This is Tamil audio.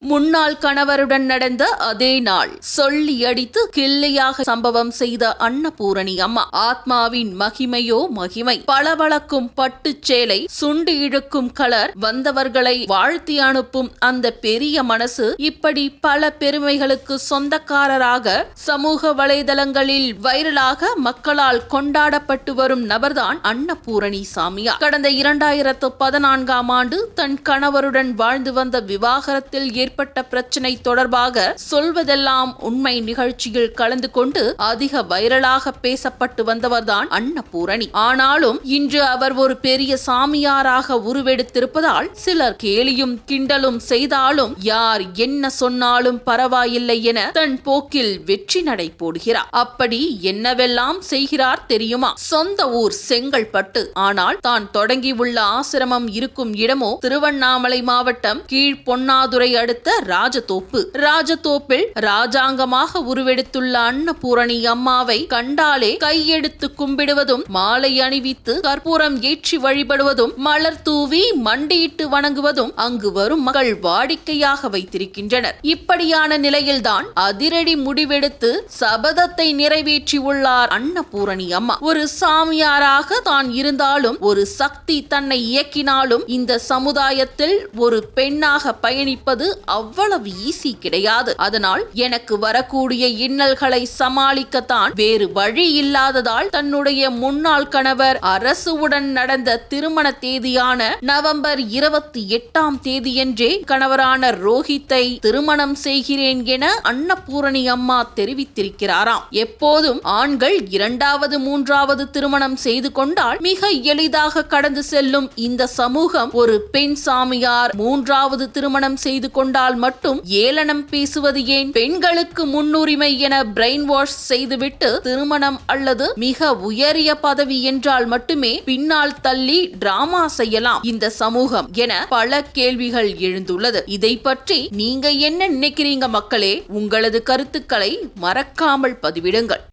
முன்னாள் கணவருடன் நடந்த அதே நாள் சொல்லி அடித்து கிள்ளையாக சம்பவம் செய்த அன்னபூரணி அம்மா. ஆத்மாவின் மகிமையோ மகிமை. பளபளக்கும் பட்டுச் சேலை, சுண்டி இழுக்கும் கலர், வந்தவர்களை வாழ்த்தி அனுப்பும் அந்த பெரிய மனசு, இப்படி பல பெருமைகளுக்கு சொந்தக்காரராக சமூக வலைதளங்களில் வைரலாக மக்களால் கொண்டாடப்பட்டு வரும் நபர்தான் அன்னபூரணி சாமியார். கடந்த 2014ஆம் ஆண்டு தன் கணவருடன் வாழ்ந்து வந்த விவாகரத்தில் ஏற்பட்ட பிரச்சனை தொடர்பாக சொல்வதெல்லாம் உண்மை நிகழ்ச்சியில் கலந்து கொண்டு அதிக வைரலாக பேசப்பட்டு வந்தவர்தான் அன்னபூரணி. ஆனாலும் இன்று அவர் ஒரு பெரிய சாமியாராக உருவெடுத்திருப்பதால் சிலர் கேலியும் கிண்டலும் செய்தாலும் யார் என்ன சொன்னாலும் பரவாயில்லை என தன் போக்கில் வெற்றி நடை போடுகிறார். அப்படி என்னவெல்லாம் செய்கிறார் தெரியுமா? சொந்த ஊர் செங்கல்பட்டு, ஆனால் தான் தொடங்கியுள்ள ஆசிரமம் இருக்கும் இடமோ திருவண்ணாமலை மாவட்டம் கீழ்பொன்னாதுரை அடுத்த ராஜதோப்பு. ராஜதோப்பில் ராஜாங்கமாக உருவெடுத்துள்ள அன்னபூரணி அம்மாவை கண்டாலே கையெடுத்து கும்பிடுவதும், மாலை அணிவித்து கற்பூரம் ஏற்றி வழிபடுவதும், மலர் தூவி மண்டியிட்டு வணங்குவதும் அங்கு வரும் மக்கள் வாடிக்கையாக வைத்திருக்கின்றனர். இப்படியான நிலையில்தான் அதிரடி முடிவெடுத்து சபதத்தை நிறைவேற்றியுள்ளார் அன்னபூரணி அம்மா. ஒரு சாமியாராக தான் இருந்தாலும், ஒரு சக்தி தன்னை இயக்கினாலும், இந்த சமுதாயத்தில் ஒரு பெண்ணாக பயணிப்பது அவ்வளவு ஈஸி கிடையாது. அதனால் எனக்கு வரக்கூடிய இன்னல்களை சமாளிக்கத்தான் வேறு வழி இல்லாததால் தன்னுடைய முன்னாள் கணவர் அரசுவுடன் நடந்த திருமண தேதியான நவம்பர் 28ஆம் தேதியன்றே கணவரான ரோஹித்தை திருமணம் செய்கிறேன் என அன்னபூரணி அம்மா தெரிவித்திருக்கிறாராம். எப்போதும் ஆண்கள் 2வது 3வது திருமணம் செய்து கொண்டால் மிக எளிதாக கடந்து செல்லும் இந்த சமூகம் ஒரு பெண் சாமியார் 3வது திருமணம் செய்து கொண்டால் மட்டும் ஏளனம் பேசுவது ஏன்? பெண்களுக்கு முன்னுரிமை என பிரெயின் வாஷ் செய்துவிட்டு திருமணம் அல்லது மிக உயரிய பதவி என்றால் மட்டுமே பின்னால் தள்ளி டிராமா செய்யலாம் இந்த சமூகம் என பல கேள்விகள் எழுந்துள்ளது. இதை பற்றி நீங்க என்ன நினைக்கிறீங்க மக்களே? உங்களது கருத்துக்களை மறக்காமல் பதிவிடுங்கள்.